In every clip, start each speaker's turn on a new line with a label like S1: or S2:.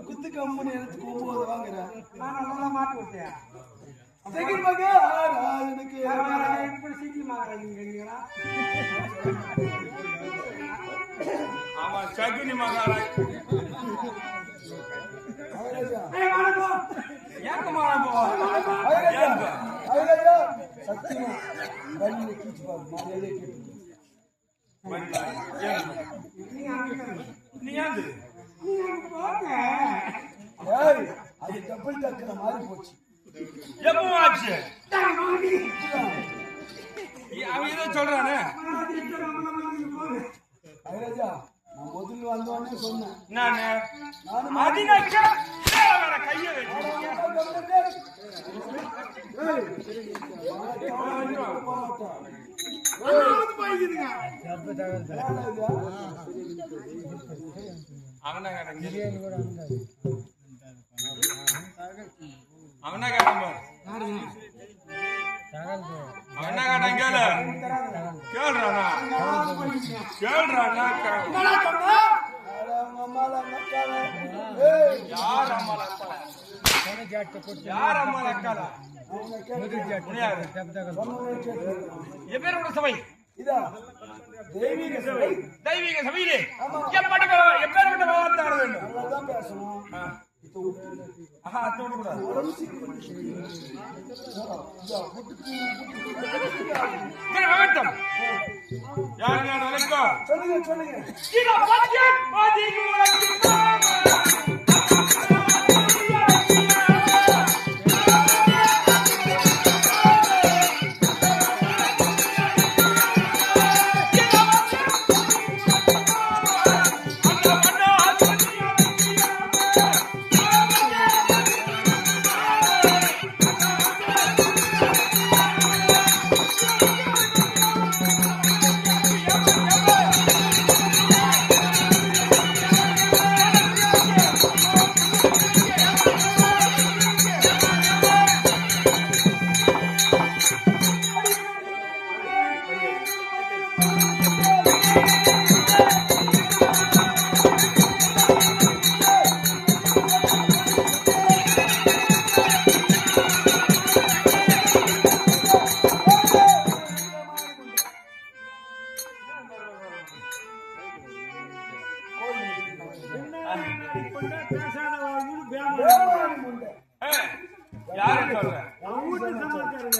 S1: குத்து கம்பெனி எடுத்து போகும்போது வாங்குறேன் மாட்டு விட்டேன்
S2: ஆமா சகுனி மகாராஜ்
S1: அது டபுள் டக்குற மாதிரி போச்சு.
S2: எப்பவும் ஆச்சு அவன் இதை சொல்றானே.
S1: ஐராஜா நான் முதல்ல வந்தோடனே சொன்னேன்
S2: கைய அவனா சபை
S1: தெய்வீக சபை.
S2: தெய்வீக சபையிலே எப்பேற்பட்ட பாவத்தை ஆட வேண்டும்
S1: பேசணும். சொல்லுங்க சொல்லுங்க.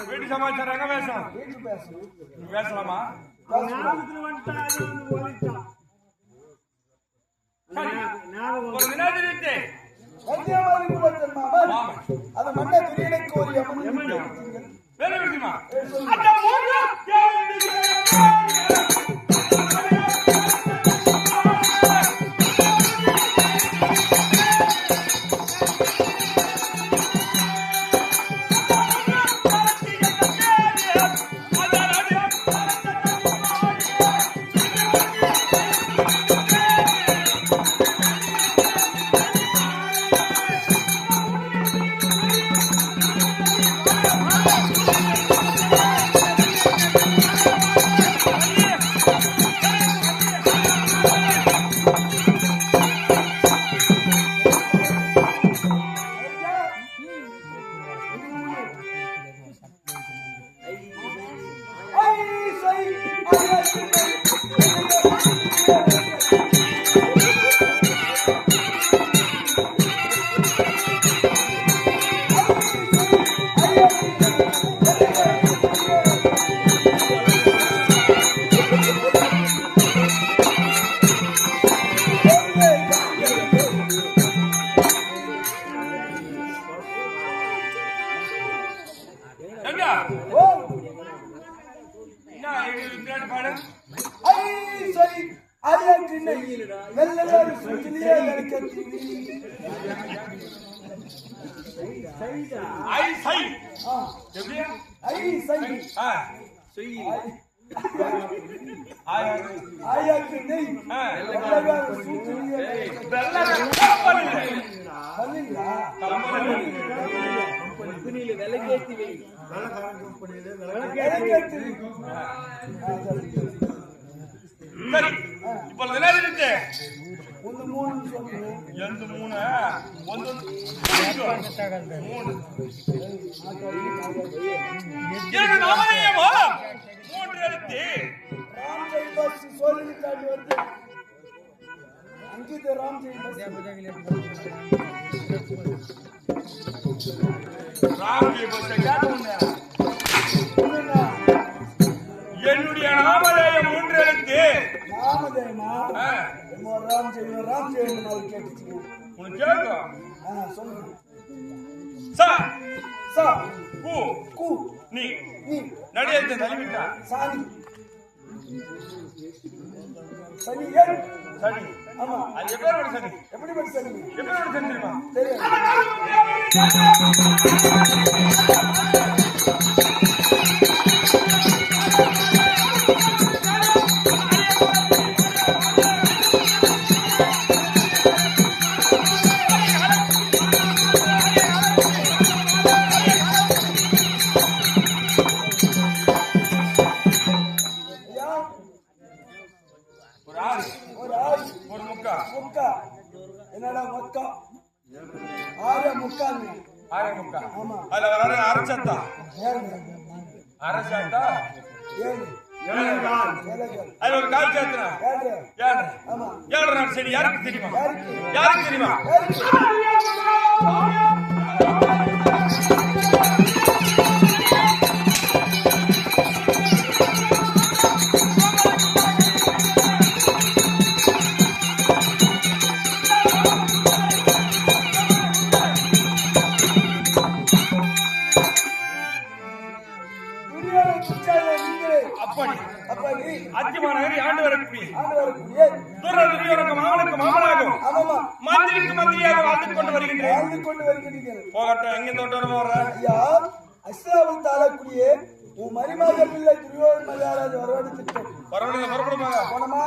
S2: வீட்டு சமாச்சாரம் எங்க பேசணும்? பேசலாமா? ஒரு வினாதி
S1: அதை மண்ணை துரியனை கோரிய
S2: வேலை விடுமா ஐ சை
S1: ஆ,
S2: எப்படியா
S1: ஐ சை
S2: ஆ
S1: ஆயாக்கு நெய்
S2: ஆ.
S1: வெள்ளக்கார சூத்துறியே.
S2: வெள்ளை கம்பளி
S1: பண்ணீங்களா? விளக்கேத்தி.
S2: சரி இப்ப என்ன இருக்கு
S1: ஒண்ணு மூணு சொல்லுங்க.
S2: எந்த மூணு ஒன்று மூணு இரண்டு நாமதேயமா மூன்று எழுத்து
S1: ராம் ஜெய் பஸ் சொல்லி காட்டி வருது. அங்கித ராம் ஜெய் பஸ்.
S2: ராம்ஜி பஸ் கேட்டோன்னு
S1: என்னன்னா
S2: என்னுடைய நாமதேயம் மூன்று எழுத்து
S1: நாமதேயமா?
S2: ஆ,
S1: என்னமோ ராம் ஜெய் நாள் கேட்டுச்சு.
S2: உனக்கு கேட்கும்
S1: சொல்லுங்க.
S2: சா
S1: சா
S2: கு
S1: கு
S2: நீ
S1: நீ
S2: நடிகத்தை தள்ளிவிட்டா
S1: சாணி சனி ஏன்?
S2: சனி
S1: ஆமா.
S2: அது எப்பேரோட சனி
S1: எப்படிப்பட்ட சனி?
S2: எப்பேரோட சனி தெரியுமா
S1: தெரியும். ஐயா,
S2: ஒரு ஆறு
S1: ஒரு ஆள்
S2: ஒரு முக்கா
S1: முக்கா. என்னடா முக்கா? ஆறு முக்கால்.
S2: ஆறு முக்கா
S1: ஆமா.
S2: அதுல வர அரைச்சத்தா
S1: ஏழு
S2: அரைச்சத்தா
S1: ஏழு
S2: ஏழு
S1: ஏழைகள்.
S2: அதுல ஒரு கால் சேர்த்துனா
S1: ஏழு.
S2: ஏழு
S1: ஆமா.
S2: ஏழு நாள் சரி யாருக்கு தெரியுமா
S1: யாருக்கு?
S2: யாருக்கு தெரியுமா
S1: துணியோட குச்சால நீங்களே.
S2: அப்படி
S1: அப்படி
S2: அத்திமாநகரி ஆண்டு வரக்கூடிய
S1: ஆண்டவருக்கு ஏன்?
S2: துர்ரதியோருக்கு மாமனுக்கு மாமனாகும்
S1: ஆமாமா.
S2: மந்திரிக்கு மந்திரியாக வாழ்ந்து கொண்டு வருகின்றேன்
S1: வாழ்ந்து கொண்டு வருகிறீர்கள்.
S2: போகட்டும் எங்க தோட்டம் வர்ற
S1: ஐயா, அஸ்லாமில் தாழக்கூடிய உன் மருமக பிள்ளை துரியோதன மகாராஜ் வரவேற்று திட்டம்
S2: பரவாயில்ல புறப்படுமா
S1: போனமா?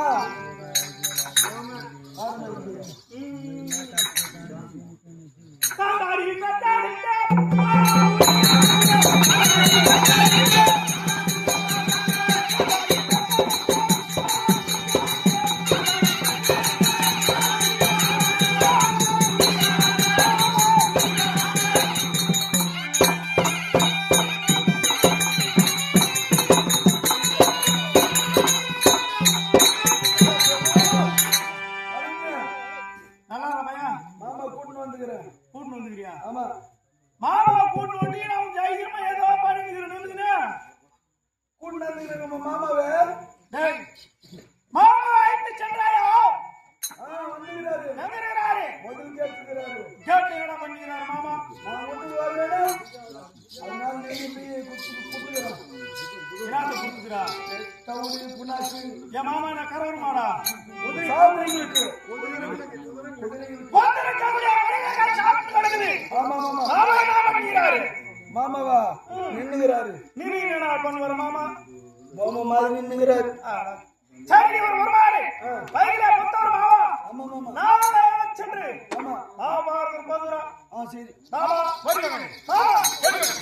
S3: நல்லா பையா
S1: மாமா கூட்டின்னு வந்துக்கிறேன்.
S3: கூட்டு வந்துக்கிறியா
S1: ஆமா.
S3: மாமா கூட்டு வந்து நான் ஜெயிக்கிறமா ஏதோ பண்ணிக்கிறேன்
S1: கூட்டின்னு வந்துக்கிறேன் நம்ம மாமாவை.
S3: டேய் மாமா ஆயிட்டு சென்றாயோ
S1: வந்துக்கிறாரு.
S3: எங்க இருக்கிறாரு
S1: முதல் கேட்டுக்கிறாரு.
S3: கேட்டு என்ன பண்ணிக்கிறாரு மாமா
S1: நான் ஒன்று வரவேணும். அதனால நீங்க போய் கூப்பிடுறோம்.
S3: இராத்த கொடுத்துக்கிறா
S1: தவுளி புண்ணாக்கு
S3: என் மாமா என்ன கரவருமாடா
S1: சாப்பிடுறீங்களுக்கு.
S3: சாப்பிட்டு கிடக்குது
S1: ஆமா மாமா.
S3: மாமா என்ன பண்ணிக்கிறாரு
S1: மாமாவா நின்னுகிறாரு.
S3: நீ என்ன பண்ணுவாரு மாமா
S1: பொம்மை மாதிரி நின்னுகிறாரு.
S3: சரி ஒரு வருவாரு பையில புத்தவர் மாமா
S1: ஆமா மாமா.
S3: நாளை சென்று
S1: ஆமா.
S3: மாமா மதுரா
S1: சரி.
S3: மாமா
S2: வருகிறேன்
S3: மாமா
S2: வருகிறேன்